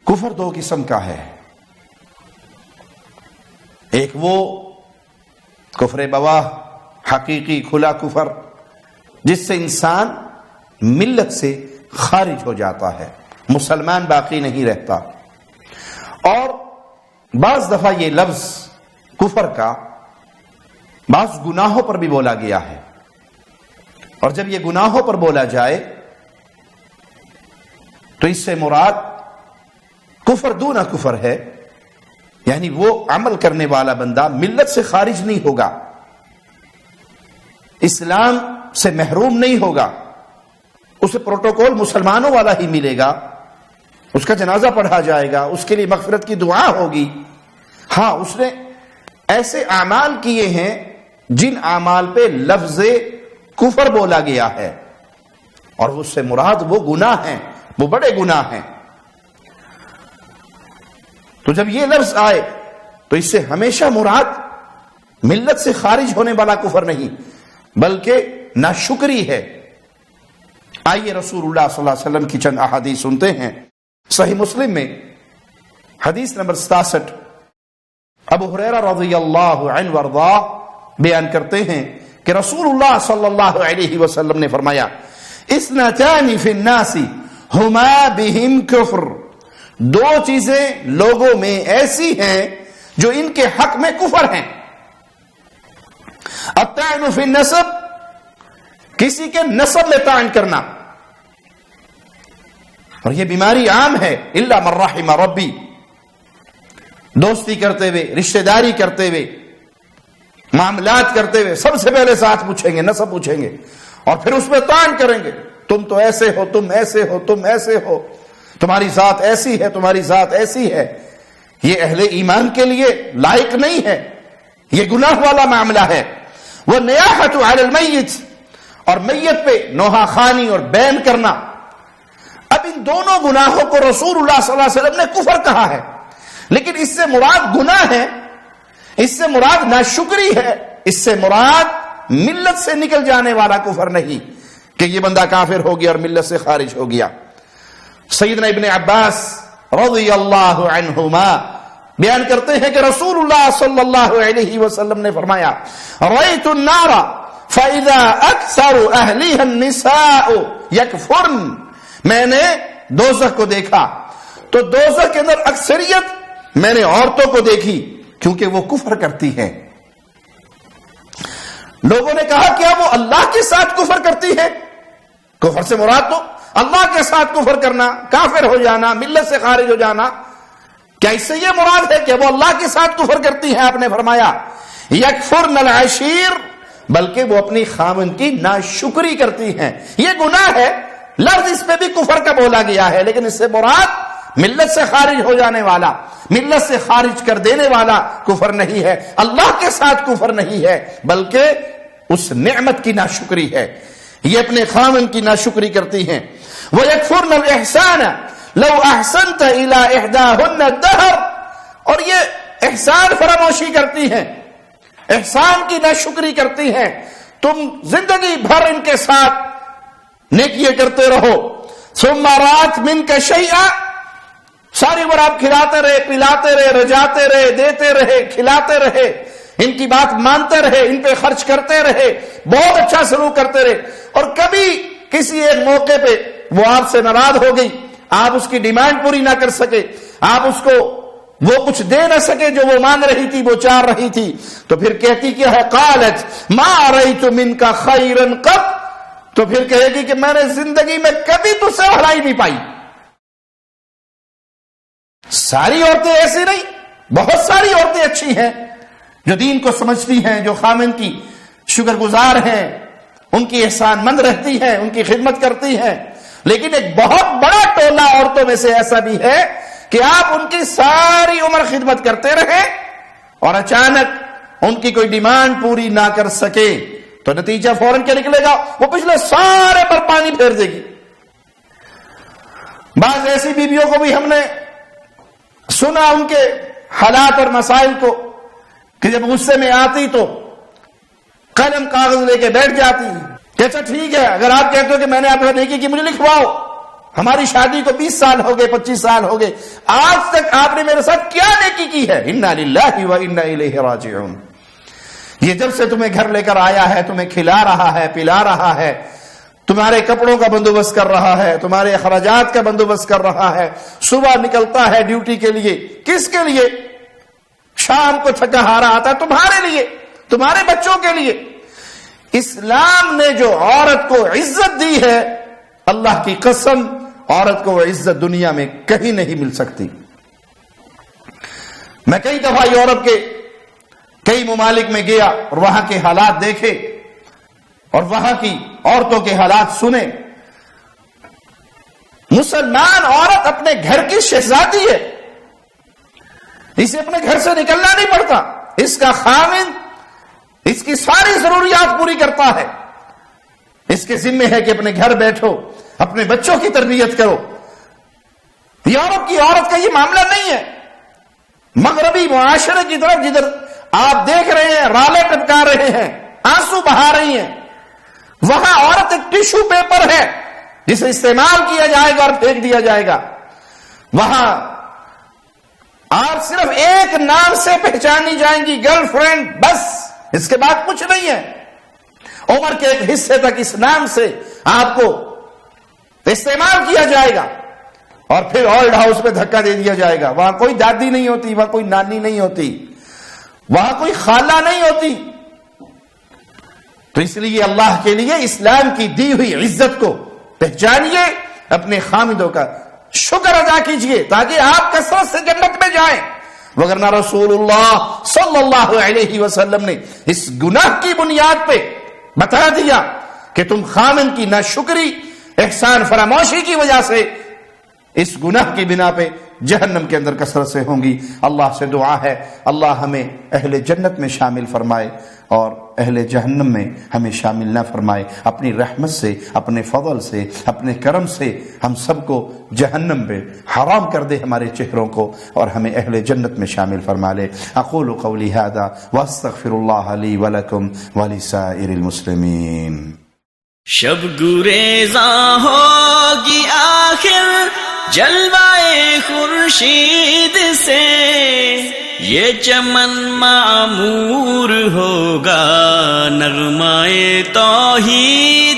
کفر دو قسم کا ہے. ایک وہ کفر بواہ، حقیقی کھلا کفر، جس سے انسان ملت سے خارج ہو جاتا ہے، مسلمان باقی نہیں رہتا. اور بعض دفعہ یہ لفظ کفر کا بعض گناہوں پر بھی بولا گیا ہے، اور جب یہ گناہوں پر بولا جائے تو اس سے مراد کفر دون کفر ہے، یعنی وہ عمل کرنے والا بندہ ملت سے خارج نہیں ہوگا، اسلام سے محروم نہیں ہوگا، اسے پروٹوکول مسلمانوں والا ہی ملے گا، اس کا جنازہ پڑھا جائے گا، اس کے لیے مغفرت کی دعا ہوگی. ہاں، اس نے ایسے اعمال کیے ہیں جن اعمال پہ لفظ کفر بولا گیا ہے، اور اس سے مراد وہ گناہ ہیں، وہ بڑے گناہ ہیں. تو جب یہ لفظ آئے تو اس سے ہمیشہ مراد ملت سے خارج ہونے والا کفر نہیں بلکہ ناشکری ہے. آئیے رسول اللہ صلی اللہ علیہ وسلم کی چند احادیث سنتے ہیں. صحیح مسلم میں حدیث نمبر 67 ابو ہریرہ رضی اللہ عنہ وارضاہ بیان کرتے ہیں کہ رسول اللہ صلی اللہ علیہ وسلم نے فرمایا اثنتان فی الناس ہما بہم کفر. دو چیزیں لوگوں میں ایسی ہیں جو ان کے حق میں کفر ہیں. الطعن فی النسب، کسی کے نسب میں طعن کرنا، اور یہ بیماری عام ہے، الا من رحم ربی. دوستی کرتے ہوئے، رشتہ داری کرتے ہوئے، معاملات کرتے ہوئے سب سے پہلے ساتھ پوچھیں گے، نسب پوچھیں گے، اور پھر اس میں طعن کریں گے، تم تو ایسے ہو، تم ایسے ہو، تم ایسے ہو، تمہاری ذات ایسی ہے، تمہاری ذات ایسی ہے. یہ اہل ایمان کے لیے لائق نہیں ہے، یہ گناہ والا معاملہ ہے. وہ نیاحت علی المیت، اور میت پہ نوحہ خوانی اور بین کرنا. اب ان دونوں گناہوں کو رسول اللہ صلی اللہ علیہ وسلم نے کفر کہا ہے، لیکن اس سے مراد گناہ ہے، اس سے مراد ناشکری ہے، اس سے مراد ملت سے نکل جانے والا کفر نہیں کہ یہ بندہ کافر ہو گیا اور ملت سے خارج ہو گیا. سیدنا ابن عباس رضی اللہ عنہما بیان کرتے ہیں کہ رسول اللہ صلی اللہ علیہ وسلم نے فرمایا رأیت النار فَإِذَا أَكْثَرُ أَهْلِهَا النِّسَاءُ يَكْفُرْنَ. میں نے دوزخ کو دیکھا تو دوزخ کے اندر اکثریت میں نے عورتوں کو دیکھی کیونکہ وہ کفر کرتی ہیں. لوگوں نے کہا کیا وہ اللہ کے ساتھ کفر کرتی ہے؟ کفر سے مراد تو اللہ کے ساتھ کفر کرنا، کافر ہو جانا، ملت سے خارج ہو جانا. کیا اس سے یہ مراد ہے کہ وہ اللہ کے ساتھ کفر کرتی ہیں؟ آپ نے فرمایا یکفرن العشیر، بلکہ وہ اپنی خاوند کی ناشکری کرتی ہیں. یہ گناہ ہے، لفظ اس میں بھی کفر کا بولا گیا ہے، لیکن اس سے مراد ملت سے خارج ہو جانے والا، ملت سے خارج کر دینے والا کفر نہیں ہے، اللہ کے ساتھ کفر نہیں ہے، بلکہ اس نعمت کی ناشکری ہے. یہ اپنے خاوند کی ناشکری کرتی ہیں. وَيَكْفُرْنَ الْإِحْسَانَ لَوْ أَحْسَنْتَ إِلَىٰ إِحْدَاهُنَّ الدَّهْرَ، اور یہ احسان فراموشی کرتی ہیں، احسان کی ناشکری کرتی ہیں. تم زندگی بھر ان کے ساتھ نیکیاں کرتے رہو. ثُمَّ رَأَتْ مِنْكَ شَيْئًا، ساری عمر آپ کھلاتے رہے، پلاتے رہے، رجاتے رہے، دیتے رہے، کھلاتے رہے، ان کی بات مانتے رہے، ان پہ خرچ کرتے رہے، بہت اچھا سلوک کرتے رہے، اور کبھی کسی ایک موقع پہ وہ آپ سے ناراض ہو گئی، آپ اس کی ڈیمانڈ پوری نہ کر سکے، آپ اس کو وہ کچھ دے نہ سکے جو وہ مانگ رہی تھی، وہ چاہ رہی تھی، تو پھر کہتی کیا ہے؟ قالت ما رأیت منک خیرا قط، تو پھر کہے گی کہ میں نے زندگی میں کبھی تجھ سے بھلائی نہیں پائی. ساری عورتیں ایسی نہیں، بہت ساری عورتیں اچھی ہیں جو دین کو سمجھتی ہیں، جو خامن کی شکر گزار ہیں، ان کی احسان مند رہتی ہیں، ان کی خدمت کرتی ہیں. لیکن ایک بہت بڑا ٹولہ عورتوں میں سے ایسا بھی ہے کہ آپ ان کی ساری عمر خدمت کرتے رہے اور اچانک ان کی کوئی ڈیمانڈ پوری نہ کر سکے تو نتیجہ فوراً کیا نکلے گا؟ وہ پچھلے سارے پر پانی پھیر دے گی. بعض ایسی بیویوں کو بھی ہم نے سنا ان کے حالات اور مسائل کو کہ جب غصے میں آتی تو قلم کاغذ لے کے بیٹھ جاتی کہ اچھا ٹھیک ہے، اگر آپ کہتے ہو کہ میں نے آپ کو نیکی کی مجھے لکھواؤ، ہماری شادی کو 20 سال ہو گئے، 25 سال ہو گئے، آج تک آپ نے میرے ساتھ کیا نیکی کی ہے؟ انا للہ و انا الیہ راجعون. یہ جب سے تمہیں گھر لے کر آیا ہے، تمہیں کھلا رہا ہے، پلا رہا ہے، تمہارے کپڑوں کا بندوبست کر رہا ہے، تمہارے اخراجات کا بندوبست کر رہا ہے، صبح نکلتا ہے ڈیوٹی کے لیے، کس کے لیے؟ شام کو تھکا ہارا آتا ہے تمہارے لیے، تمہارے بچوں کے لیے. اسلام نے جو عورت کو عزت دی ہے، اللہ کی قسم عورت کو وہ عزت دنیا میں کہیں نہیں مل سکتی. میں کئی دفعہ یورپ کے کئی ممالک میں گیا اور وہاں کے حالات دیکھے اور وہاں کی عورتوں کے حالات سنے. مسلمان عورت اپنے گھر کی شہزادی ہے، اسے اپنے گھر سے نکلنا نہیں پڑتا، اس کا خاوند اس کی ساری ضروریات پوری کرتا ہے. اس کے ذمہ ہے کہ اپنے گھر بیٹھو، اپنے بچوں کی تربیت کرو. یورپ کی عورت کا یہ معاملہ نہیں ہے. مغربی معاشرے کی طرف جدھر آپ دیکھ رہے ہیں رالے ٹپکا رہے ہیں، آنسو بہا رہی ہیں، وہاں عورت ایک ٹیشو پیپر ہے جسے استعمال کیا جائے گا اور پھینک دیا جائے گا. وہاں آپ صرف ایک نام سے پہچانی جائیں گی، گرل فرینڈ، بس، اس کے بعد کچھ نہیں ہے. عمر کے ایک حصے تک اس نام سے آپ کو استعمال کیا جائے گا اور پھر اولڈ ہاؤس میں دھکا دے دیا جائے گا. وہاں کوئی دادی نہیں ہوتی، وہاں کوئی نانی نہیں ہوتی، وہاں کوئی خالہ نہیں ہوتی. تو اس لیے اللہ کے لیے اسلام کی دی ہوئی عزت کو پہچانیے، اپنے خامدوں کا شکر ادا کیجئے تاکہ آپ کثرت سے جنت میں جائیں. وگرنہ رسول اللہ صلی اللہ علیہ وسلم نے اس گناہ کی بنیاد پہ بتا دیا کہ تم خامن کی ناشکری، احسان فراموشی کی وجہ سے اس گناہ کی بنا پہ جہنم کے اندر کثرت سے ہوں گی. اللہ سے دعا ہے اللہ ہمیں اہل جنت میں شامل فرمائے اور اہل جہنم میں ہمیں شامل نہ فرمائے. اپنی رحمت سے، اپنے فضل سے، اپنے کرم سے ہم سب کو جہنم پہ حرام کر دے ہمارے چہروں کو اور ہمیں اہل جنت میں شامل فرما لے. اقول قولی ھذا واستغفر اللہ لی ولکم ولسائر المسلمین. شب گریزاں ہوگی آخر جلوائے خورشید سے، یہ چمن معمور ہوگا نغمائے توحید